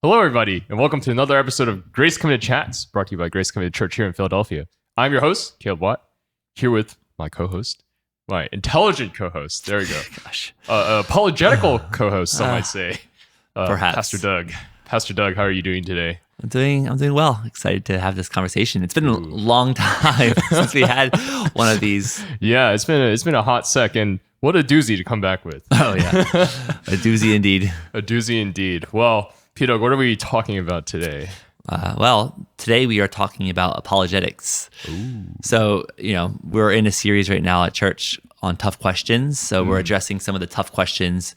Hello, everybody, and welcome to another episode of Grace Committed Chats, brought to you by Grace Committed Church here in Philadelphia. I'm your host, Caleb Watt, here with my co-host, my intelligent co-host. There we go. Gosh. Apologetical co-host, some might say. Perhaps. Pastor Doug. Pastor Doug, how are you doing today? I'm doing well. Excited to have this conversation. It's been a long time since we had one of these. Yeah, it's been a hot sec, and what a doozy to come back with. Oh yeah, a doozy indeed. A doozy indeed. Well, P-Dog, what are we talking about today? Today we are talking about apologetics. Ooh. So, we're in a series right now at church on tough questions. So we're addressing some of the tough questions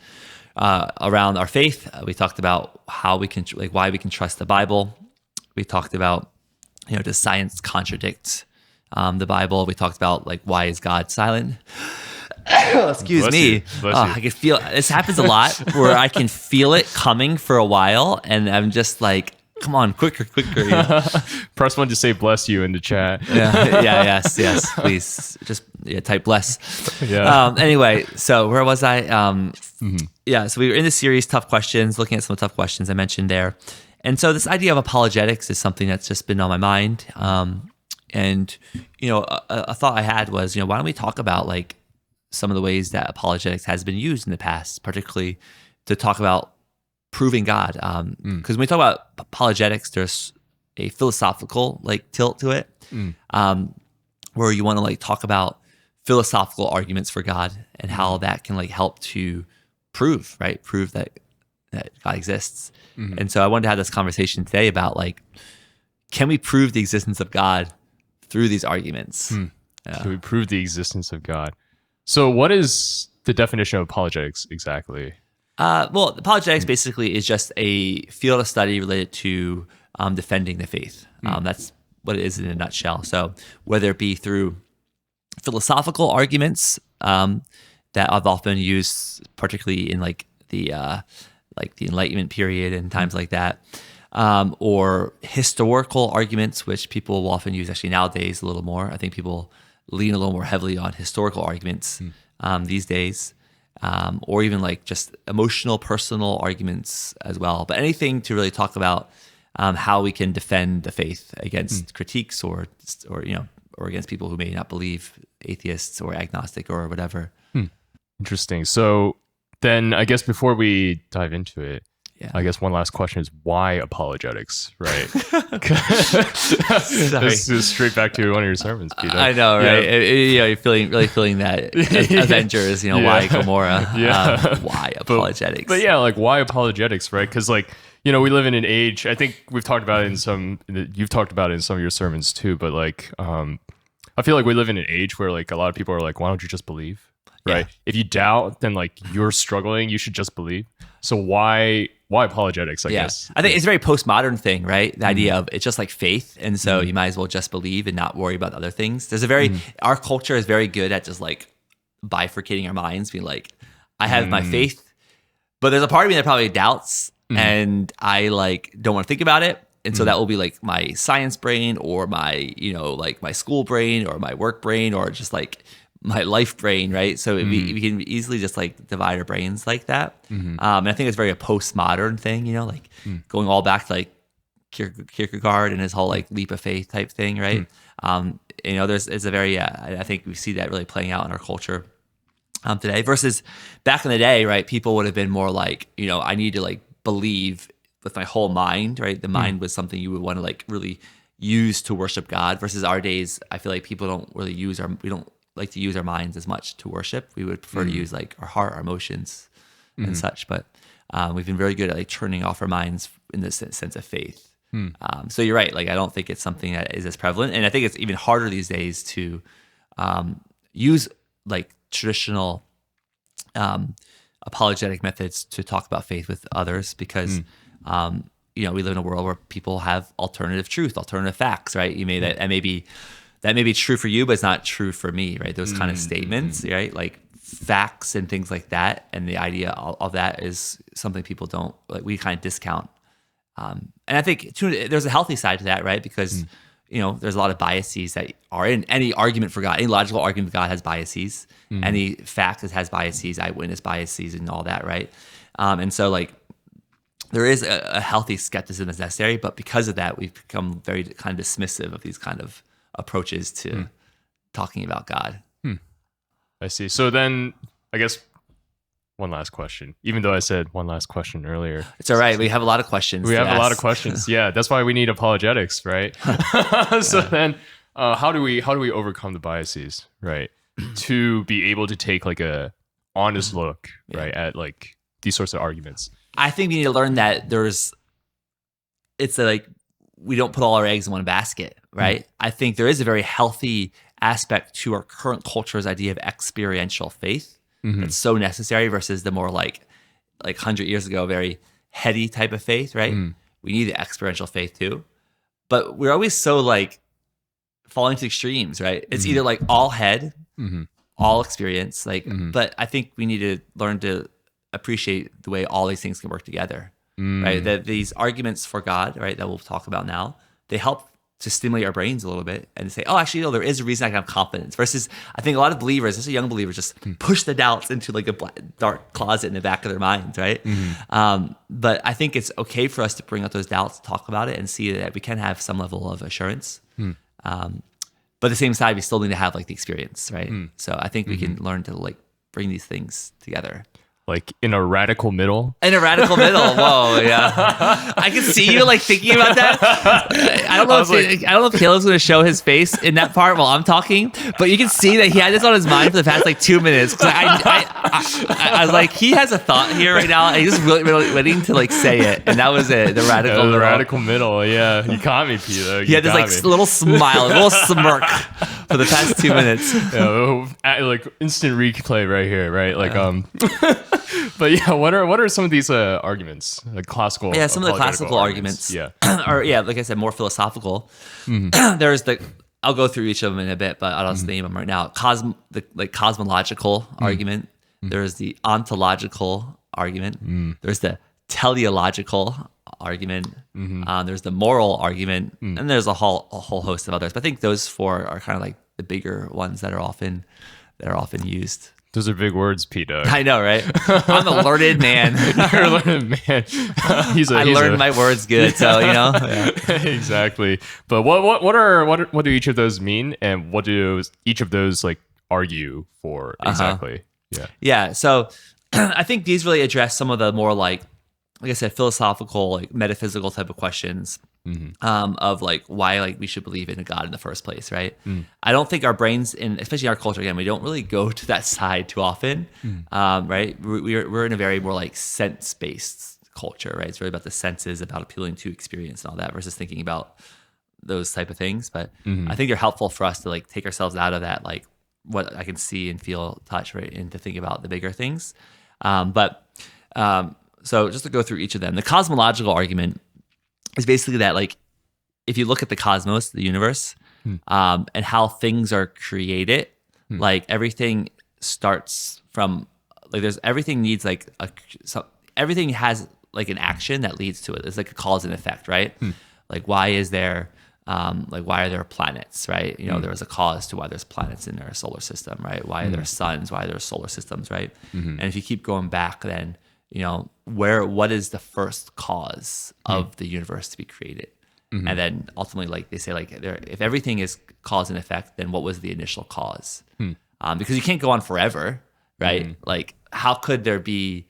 around our faith. We talked about how we can, why we can trust the Bible. We talked about, does science contradict the Bible? We talked about why is God silent? Excuse Bless me. you. Bless you. I can feel this happens a lot where I can feel it coming for a while, and I'm just like, come on, quicker. Press one to say bless you in the chat. Yes, please. Just type bless. Yeah. Anyway, so where was I? So we were in the series, Tough Questions, looking at some tough questions I mentioned there. And so this idea of apologetics is something that's just been on my mind. And a thought I had was, why don't we talk about some of the ways that apologetics has been used in the past, particularly to talk about proving God. Because when we talk about apologetics, there's a philosophical tilt to it, where you want to talk about philosophical arguments for God and how that can help to prove that God exists. And so I wanted to have this conversation today about can we prove the existence of God through these arguments? Can we prove the existence of God? So what is the definition of apologetics exactly? Well, apologetics basically is just a field of study related to defending the faith. That's what it is in a nutshell. So whether it be through philosophical arguments that I've often used, particularly in the Enlightenment period and times like that, or historical arguments, which people will often use actually nowadays a little more. I think people lean a little more heavily on historical arguments these days. Or even just emotional, personal arguments as well. But anything to really talk about how we can defend the faith against critiques or against people who may not believe, atheists or agnostic or whatever. Interesting. So then I guess before we dive into it, I guess one last question is why apologetics, right? This is straight back to one of your sermons, Peter. I know, right? Yeah. You're really feeling that Avengers, why Gamora, why apologetics. But why apologetics, right? Because we live in an age, I think we've talked about it you've talked about it in some of your sermons too, but I feel like we live in an age where a lot of people are why don't you just believe? Right. Yeah. If you doubt, then you're struggling, you should just believe. So why apologetics, I guess? I think it's a very postmodern thing, right? The idea of it's just like faith. And so you might as well just believe and not worry about other things. There's our culture is very good at just bifurcating our minds, being I have my faith, but there's a part of me that probably doubts and I don't want to think about it. And so that will be my science brain or my, my school brain or my work brain or just my life brain, right? So we can easily just divide our brains like that. And I think it's very a postmodern thing, going all back to Kierkegaard and his whole leap of faith type thing, right? It's a very, I think we see that really playing out in our culture today versus back in the day, right? People would have been more I need to believe with my whole mind, right? The mind was something you would want to really use to worship God versus our days. I feel like people don't really we don't like to use our minds as much to worship. We would prefer to use our heart, our emotions and such, but we've been very good at turning off our minds in the sense of faith. So you're right. I don't think it's something that is as prevalent. And I think it's even harder these days to use traditional apologetic methods to talk about faith with others because we live in a world where people have alternative truth, alternative facts, right? That may be true for you, but it's not true for me, right? Those kind of statements, right? Facts and things like that. And the idea of that is something people don't, we kind of discount. And I think there's a healthy side to that, right? Because, there's a lot of biases that are in any argument for God. Any logical argument for God has biases. Any fact that has biases, eyewitness biases and all that, right? And so there is a healthy skepticism that's necessary, but because of that, we've become very kind of dismissive of these kind of approaches to talking about God. I see. So then, I guess one last question. Even though I said one last question earlier, It's all right. We have a lot of questions. we to have a lot of ask. questions. Yeah, that's why we need apologetics, right? So then, how do we overcome the biases, right? To be able to take like a honest look, right, at like these sorts of arguments. I think we need to learn that we don't put all our eggs in one basket, right? I think there is a very healthy aspect to our current culture's idea of experiential faith that's so necessary versus the more like 100 years ago, very heady type of faith, right? We need the experiential faith too. But we're always so like falling to extremes, right? It's either like all head, all experience, but I think we need to learn to appreciate the way all these things can work together, right? That these arguments for God, right, that we'll talk about now, they help to stimulate our brains a little bit and say, oh, actually, no, there is a reason I can have confidence. Versus, I think a lot of believers, especially young believers, just push the doubts into like a dark closet in the back of their minds, right? But I think it's okay for us to bring up those doubts, talk about it, and see that we can have some level of assurance. But at the same side, we still need to have like the experience, right? So I think we can learn to like bring these things together. Like in a radical middle. In a radical middle. Whoa, yeah. I can see you like thinking about that. I don't know if Caleb's going to show his face in that part while I'm talking, but you can see that he had this on his mind for the past like 2 minutes. Cause I was like, he has a thought here right now, and he's just really waiting to like say it, and that was it. The radical middle. The radical middle. Yeah, you caught me, Peter. He had this like little smile, a little smirk for the past 2 minutes. Yeah, like instant replay right here, right? Like But yeah, what are some of these arguments? Like classical. Yeah, some of the classical arguments. Yeah. Or yeah, like I said, more philosophical. There's I'll go through each of them in a bit, but I'll just name them right now. The cosmological argument. There's the ontological argument. There's the teleological argument. There's the moral argument, and there's a whole host of others. But I think those four are kind of like the bigger ones that are often used. Those are big words, P-Dog. I know, right? I'm a learned man. You're a learned man. I learned my words good, so you know. Yeah. Exactly. But what do each of those mean, and what do each of those like argue for exactly? Yeah. Yeah. So I think these really address some of the more like I said, philosophical, like metaphysical type of questions. Of like why like we should believe in a God in the first place, right? I don't think our brains, especially in our culture, again, we don't really go to that side too often, right? We're in a very more like sense-based culture, right? It's really about the senses, about appealing to experience and all that, versus thinking about those type of things. But I think they're helpful for us to like take ourselves out of that, like what I can see and feel, touch, right, and to think about the bigger things. So just to go through each of them, the cosmological argument is basically that like if you look at the cosmos, the universe, and how things are created, like everything starts from like everything needs like everything has like an action that leads to it. It's like a cause and effect, right? Like why are there planets, right? You know, there was a cause to why there's planets in our solar system, right? Why are there suns? Why are there solar systems, right? And if you keep going back, then you know, what is the first cause of the universe to be created? And then ultimately, like they say, like if everything is cause and effect, then what was the initial cause? Because you can't go on forever, right? Like how could there be,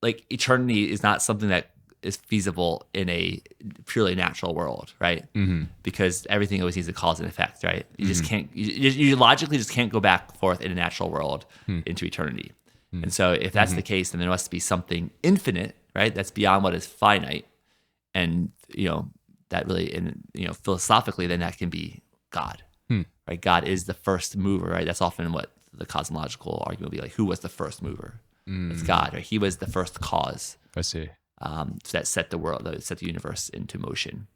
like eternity is not something that is feasible in a purely natural world, right? Because everything always needs a cause and effect, right? You just can't, you logically just can't go back forth in a natural world into eternity. And so if that's the case, then there must be something infinite, right? That's beyond what is finite. And, you know, that really, and, you know, philosophically, then that can be God, right? God is the first mover, right? That's often what the cosmological argument will be like, who was the first mover? It's God, right? He was the first cause. I see. That set the world, that set the universe into motion,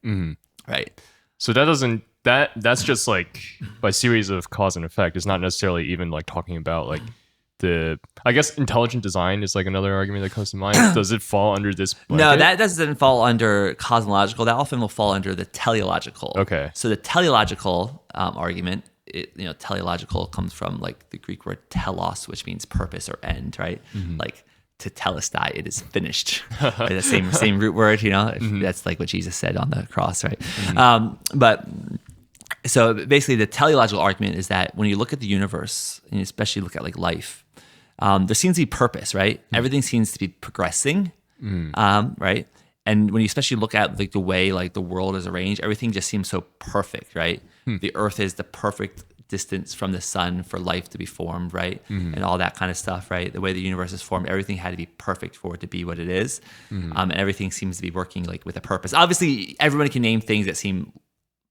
right? So that's just like by series of cause and effect. It's not necessarily even like talking about like I guess intelligent design is like another argument that comes to mind. Does it fall under this blanket? No, that doesn't fall under cosmological. That often will fall under the teleological. Okay. So the teleological argument, teleological comes from like the Greek word telos, which means purpose or end, right? Like tetelestai, it is finished. Right? The same root word, that's like what Jesus said on the cross, right? But so basically the teleological argument is that when you look at the universe, and especially look at like life, there seems to be purpose, right? Everything seems to be progressing, right? And when you especially look at like the way like the world is arranged, everything just seems so perfect, right? The earth is the perfect distance from the sun for life to be formed, right? And all that kind of stuff, right? The way the universe is formed, everything had to be perfect for it to be what it is. And everything seems to be working like with a purpose. Obviously, everyone can name things that seem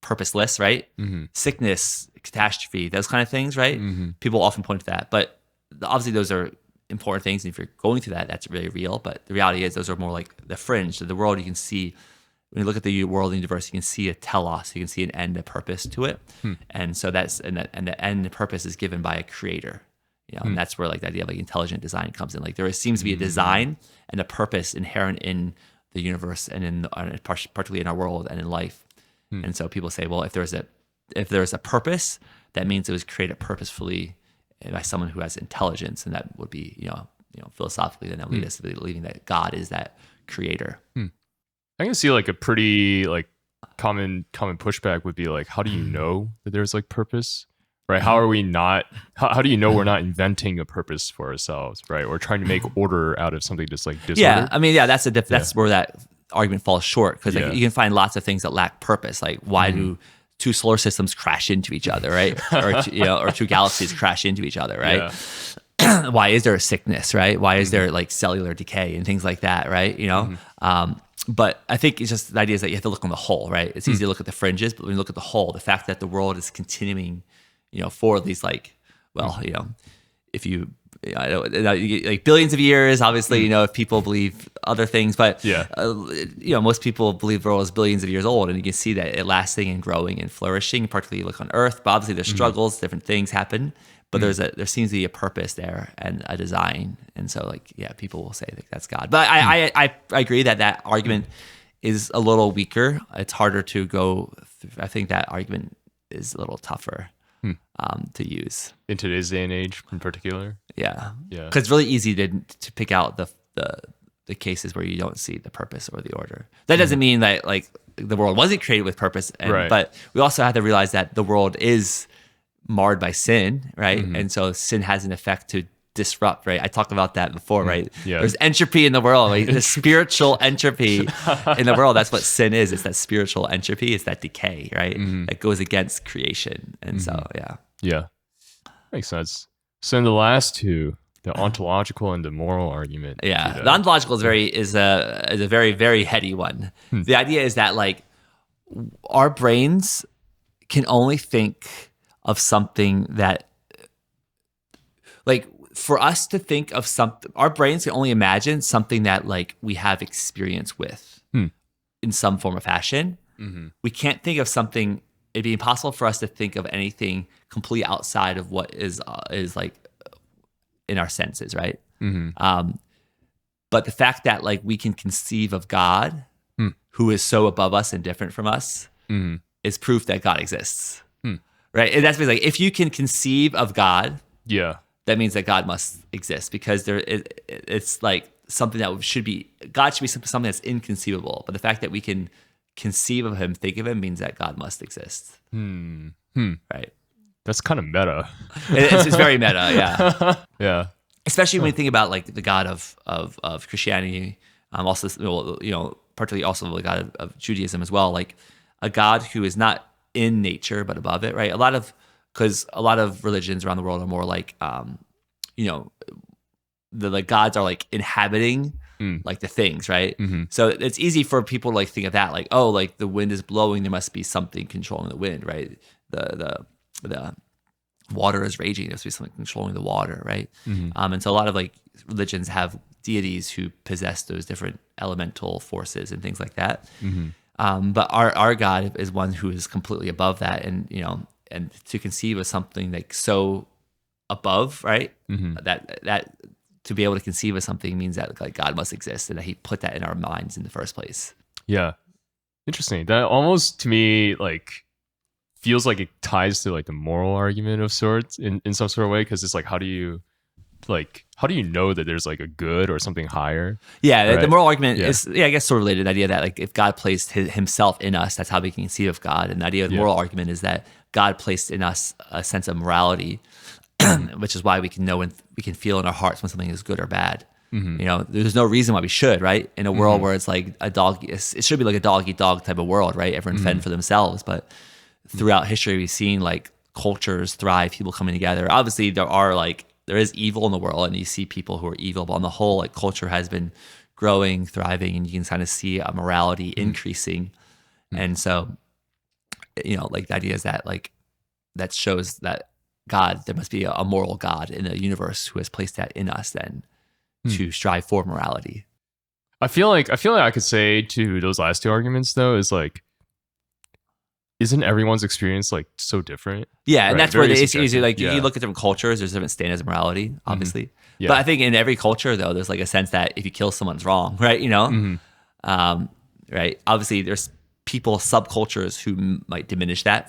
purposeless, right? Sickness, catastrophe, those kind of things, right? People often point to that, but obviously those are important things. And if you're going through that, that's really real. But the reality is those are more like the fringe. So the world, you can see, when you look at the world and the universe, you can see a telos, you can see an end, a purpose to it. And so and the end, the purpose is given by a creator. And that's where like the idea of like intelligent design comes in. Like there seems to be a design and a purpose inherent in the universe and particularly in our world and in life. And so people say, well, if there's a purpose, that means it was created purposefully by someone who has intelligence, and that would be, philosophically, then that lead us to believing that God is that creator. I can see like a pretty like common pushback would be like, how do you know that there's like purpose, right? How are we not? How do you know we're not inventing a purpose for ourselves, right? Or trying to make order out of something just like disorder? Yeah, I mean, that's where that argument falls short, because like you can find lots of things that lack purpose. Like why do two solar systems crash into each other, right? Or two galaxies crash into each other, right? Why is there a sickness, right? Why is there like cellular decay and things like that, right? But I think it's just the idea is that you have to look on the whole, right? It's easy to look at the fringes, but when you look at the whole, the fact that the world is continuing, for these like, well, if you, like billions of years, obviously, if people believe other things, but most people believe the world is billions of years old, and you can see that it lasting and growing and flourishing. Particularly, you look on Earth, but obviously there's struggles, different things happen, but there seems to be a purpose there and a design, and so like people will say that that's God. But I agree that argument is a little weaker. It's harder to go through. I think that argument is a little tougher to use in today's day and age, in particular. Yeah. Because it's really easy to pick out the cases where you don't see the purpose or the order. That doesn't mean that like the world wasn't created with purpose, but we also have to realize that the world is marred by sin, right? And so sin has an effect to disrupt, right? I talked about that before, right? There's entropy in the world, right? The spiritual entropy in the world. That's what sin is. It's that spiritual entropy. It's that decay, right? That goes against creation. And so, yeah, makes sense. So in the last two, the ontological and the moral argument. Yeah, the ontological is a very, very heady one. The idea is that like our brains can only think of something that, like, for us to think of something, our brains can only imagine something that like we have experience with in some form or fashion. We can't think of something. It'd be impossible for us to think of anything completely outside of what is like in our senses, right? But the fact that like we can conceive of God, who is so above us and different from us, is proof that God exists, right? And that's basically like, if you can conceive of God, that means that God must exist, because it's like something that God should be something that's inconceivable. But the fact that we can conceive of him, think of him, means that God must exist. Right? That's kind of meta. It's very meta, yeah. Especially when you think about like the God of Christianity, also particularly also the God of Judaism as well, like a God who is not in nature but above it, right? Because a lot of religions around the world are more like, the like gods are like inhabiting like the things, right? So it's easy for people to like think of that, like, oh, like the wind is blowing, there must be something controlling the wind, right? The water is raging, there must be something controlling the water, right? And so a lot of like religions have deities who possess those different elemental forces and things like that. But our God is one who is completely above that, and and to conceive of something like so above, right? That to be able to conceive of something means that like God must exist, and that he put that in our minds in the first place. Yeah. Interesting. That almost to me like feels like it ties to like the moral argument of sorts in some sort of way, because it's like, how do you how do you know that there's like a good or something higher? Yeah, the Right. moral argument Yeah. is, I guess, sort of related. The idea that like if God placed himself in us, that's how we can conceive of God. And the idea of the Yeah. moral argument is that God placed in us a sense of morality, which is why we can know and we can feel in our hearts when something is good or bad. You know, there's no reason why we should, right? In a world where it's like it should be like a dog eat dog type of world, right? Everyone fend for themselves. But throughout history, we've seen like cultures thrive, people coming together. Obviously, there is evil in the world, and you see people who are evil. But on the whole, like culture has been growing, thriving, and you can kind of see a morality increasing. And so, you know, like the idea is that like that shows that there must be a moral God in the universe who has placed that in us then to strive for morality. I feel like I could say to those last two arguments though is like, isn't everyone's experience like so different? Yeah, and Right, that's where very it's easy. subjective. Like Yeah. you look at different cultures, there's different standards of morality, obviously. Yeah. But I think in every culture, though, there's like a sense that if you kill someone's wrong, right? You know, right? Obviously, there's people, subcultures who might diminish that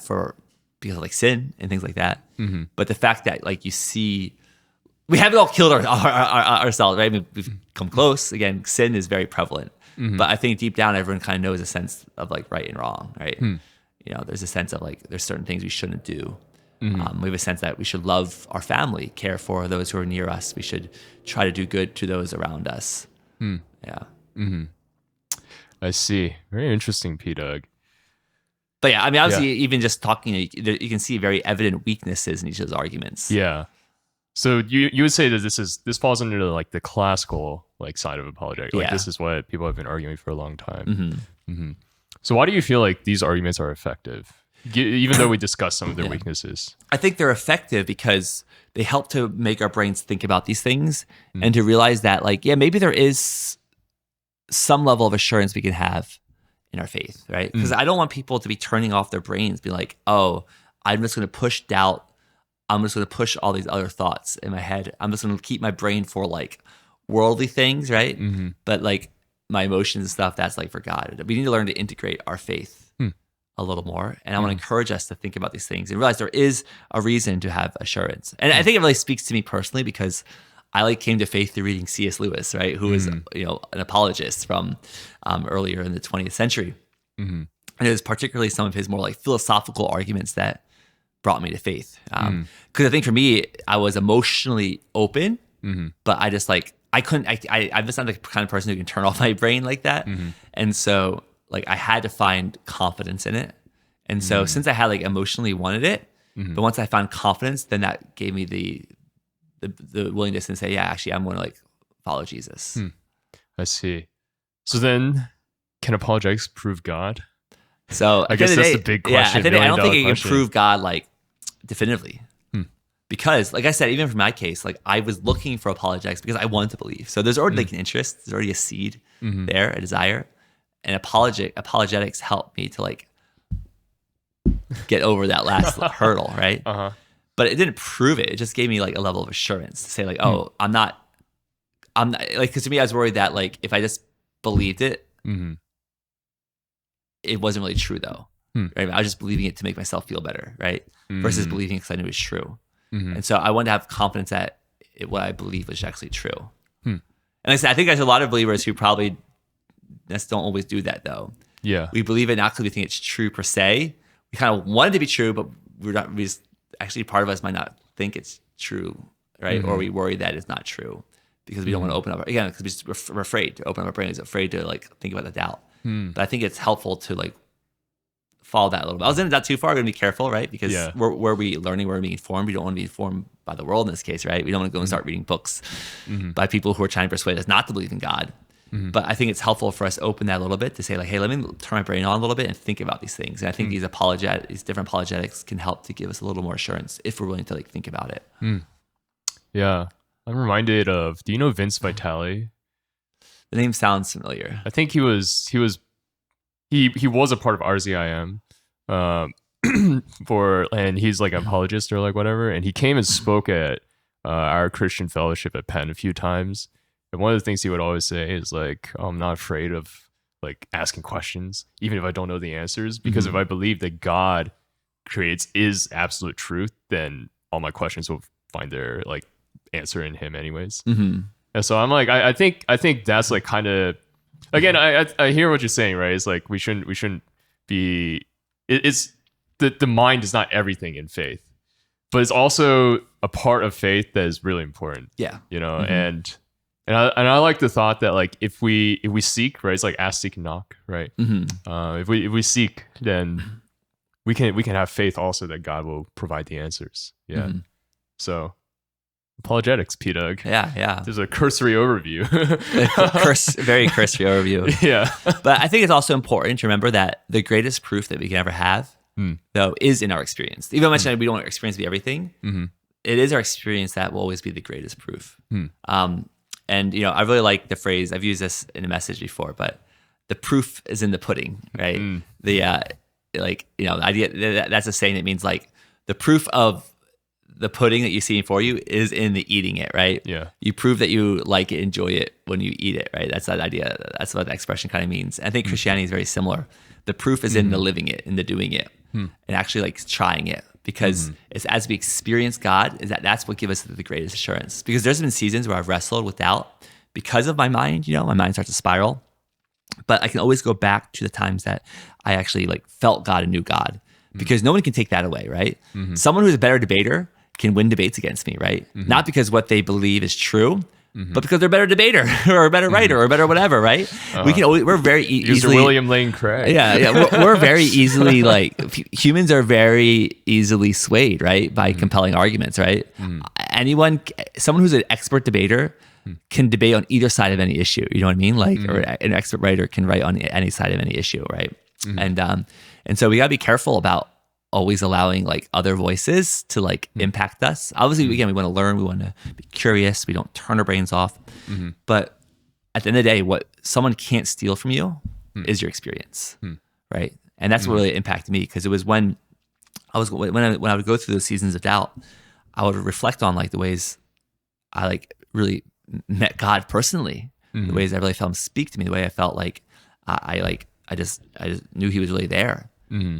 because of like sin and things like that. But the fact that like you see, we haven't all killed ourselves, right? I mean, we've come close. Again, sin is very prevalent. But I think deep down, everyone kind of knows a sense of like right and wrong, right? You know, there's a sense of like there's certain things we shouldn't do. We have a sense that we should love our family, care for those who are near us. We should try to do good to those around us. Yeah. I see. Very interesting, P. Doug. But yeah, I mean, obviously, even just talking, you can see very evident weaknesses in each of those arguments. Yeah. So you would say that this falls under like the classical like side of apologetics. Like this is what people have been arguing for a long time. So why do you feel like these arguments are effective, even though we discussed some of their weaknesses? I think they're effective because they help to make our brains think about these things and to realize that, like, yeah, maybe there is some level of assurance we can have in our faith, right? Because I don't want people to be turning off their brains, be like, oh, I'm just going to push doubt. I'm just going to push all these other thoughts in my head. I'm just going to keep my brain for like worldly things, right? But like my emotions and stuff, that's like for God. We need to learn to integrate our faith a little more. And I want to encourage us to think about these things and realize there is a reason to have assurance. And I think it really speaks to me personally because I like came to faith through reading C.S. Lewis, right? Who was, you know, an apologist from earlier in the 20th century. And it was particularly some of his more like philosophical arguments that brought me to faith. Because I think for me, I was emotionally open, but I just like, I'm just not the kind of person who can turn off my brain like that. And so like I had to find confidence in it. And so since I had like emotionally wanted it, but once I found confidence, then that gave me the willingness to say, yeah, actually I'm going to like follow Jesus. I see. So then can apologetics prove God? So I guess that's the big question. Yeah, I don't think it can question. prove God like definitively. Because like I said, even for my case, like I was looking for apologetics because I wanted to believe. So there's already like an interest, there's already a seed there, a desire. And apologetics helped me to like get over that last hurdle, right? But it didn't prove it. It just gave me like a level of assurance to say like, oh, I'm not like, because to me, I was worried that like if I just believed it, it wasn't really true though. Right? I was just believing it to make myself feel better, right? Versus believing it because I knew it was true. And so I wanted to have confidence that what I believe was actually true. And like I said, I think there's a lot of believers who probably don't always do that though. Yeah. We believe it not because we think it's true per se. We kind of want it to be true, but actually part of us might not think it's true, right? Or we worry that it's not true because we don't want to open up, again, because we're afraid to open up our brains, afraid to like think about the doubt. But I think it's helpful to like follow that a little bit. I was in that too far. I'm going to be careful, right? Because we're learning, we're being informed. We don't want to be informed by the world in this case, right? We don't want to go and start reading books by people who are trying to persuade us not to believe in God. But I think it's helpful for us to open that a little bit to say like, hey, let me turn my brain on a little bit and think about these things. And I think these different apologetics can help to give us a little more assurance if we're willing to like think about it. Yeah. I'm reminded of, do you know Vince Vitale? The name sounds familiar. I think he was a part of RZIM and he's like an apologist or like whatever. And he came and spoke at our Christian fellowship at Penn a few times. And one of the things he would always say is like, oh, I'm not afraid of like asking questions, even if I don't know the answers, because if I believe that God creates is absolute truth, then all my questions will find their like answer in Him anyways. Mm-hmm. And so I'm like, I think that's like kind of, again, I hear what you're saying, right? It's like we shouldn't be. It's the mind is not everything in faith, but it's also a part of faith that is really important. Yeah. Mm-hmm. and I like the thought that like if we seek, right? It's like ask, seek, and knock, right? Mm-hmm. If we seek, then we can have faith also that God will provide the answers. Yeah. Mm-hmm. So apologetics, P-Doug. Yeah. There's a cursory overview. Very cursory overview. Yeah. But I think it's also important to remember that the greatest proof that we can ever have, though, is in our experience. Even though I mentioned we don't want our experience to be everything, it is our experience that will always be the greatest proof. And, I really like the phrase, I've used this in a message before, but the proof is in the pudding, right? The idea, that's a saying that means like the proof of the pudding that you see before you is in the eating it, right? Yeah. You prove that you like it, enjoy it when you eat it, right? That's that idea. That's what that expression kind of means. I think Christianity is very similar. The proof is in the living it, in the doing it, and actually like trying it. Because it's as we experience God, that's what gives us the greatest assurance. Because there's been seasons where I've wrestled with doubt because of my mind. My mind starts to spiral. But I can always go back to the times that I actually like felt God and knew God. Because no one can take that away, right? Someone who's a better debater can win debates against me, right? Not because what they believe is true, but because they're a better debater or a better writer or a better whatever, right? We're very easily William Lane Craig. We're very easily like humans are very easily swayed, right, by compelling arguments, right? Someone who's an expert debater can debate on either side of any issue. You know what I mean? Like, or an expert writer can write on any side of any issue, right? And so we gotta be careful about always allowing like other voices to like impact us. Obviously, again, we want to learn, we want to be curious, we don't turn our brains off. But at the end of the day, what someone can't steal from you is your experience, right? And that's what really impacted me, because it was when I would go through those seasons of doubt, I would reflect on like the ways I like really met God personally, the ways I really felt Him speak to me, the way I felt like I just knew He was really there.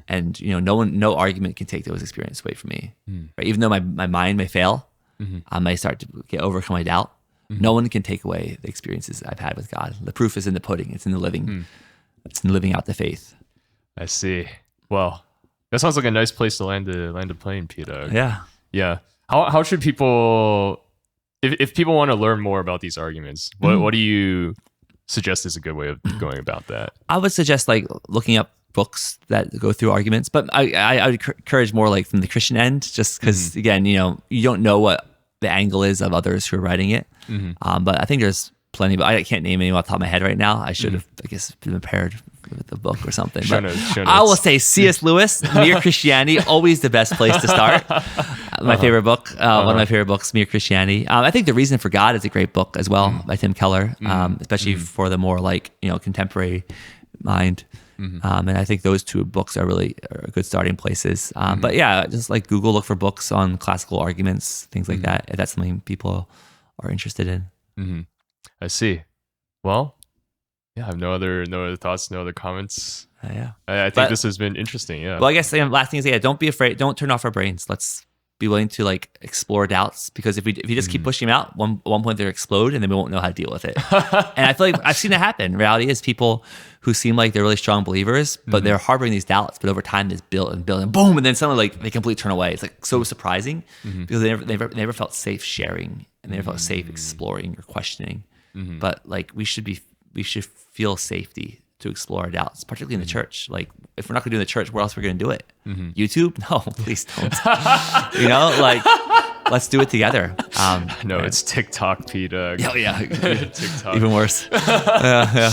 And no argument can take those experiences away from me. Right? Even though my mind may fail, I may start to overcome my doubt. No one can take away the experiences I've had with God. The proof is in the pudding. It's in the living. It's in living out the faith. I see. Well, that sounds like a nice place to land a plane, Peter. Yeah. How should people, if people want to learn more about these arguments, what do you suggest is a good way of going about that? I would suggest like looking up books that go through arguments, but I would encourage more like from the Christian end, just because again, you don't know what the angle is of others who are writing it. But I think there's plenty, but I can't name any off the top of my head right now. I should have, I guess, been prepared with the book or something. Show But notes. I will say C.S. Lewis, Mere Christianity, always the best place to start. My favorite book, one of my favorite books, Mere Christianity. I think The Reason for God is a great book as well by Tim Keller, especially for the more like, contemporary mind. And I think those two books are really good starting places. But yeah, just like Google, look for books on classical arguments, things like that, if that's something people are interested in. I see. Well, yeah, I have no other thoughts, no other comments. I think this has been interesting. Yeah. Well, I guess the last thing is, don't be afraid. Don't turn off our brains. Let's be willing to like explore doubts, because if you just keep pushing them out, at one point they explode and then we won't know how to deal with it. And I feel like I've seen it happen. Reality is people who seem like they're really strong believers, but they're harboring these doubts. But over time, it's built and built, and boom, and then suddenly like they completely turn away. It's like so surprising because they never felt safe sharing, and they never felt safe exploring or questioning. But like we should feel safety to explore our doubts, particularly in the church. Like if we're not going to do it in the church, where else are we going to do it? YouTube? No, please don't. Let's do it together. It's TikTok, Peter. Oh yeah, TikTok. Even worse. But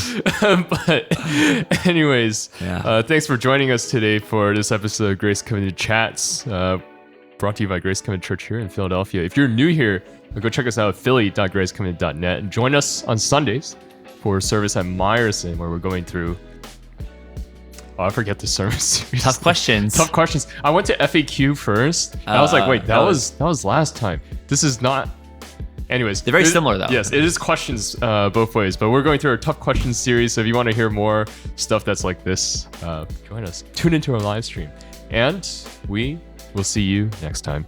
anyways, thanks for joining us today for this episode of Grace Covenant Chats, brought to you by Grace Covenant Church here in Philadelphia. If you're new here, go check us out at philly.gracecovenant.net and join us on Sundays for service at Meyerson, where we're going through, I forget the sermon series. Tough questions. I went to FAQ first. I was like, wait, that was last time. This is not. Anyways, they're very similar though. Yes, it is questions both ways, but we're going through our tough questions series. So if you want to hear more stuff that's like this, join us. Tune into our live stream, and we will see you next time.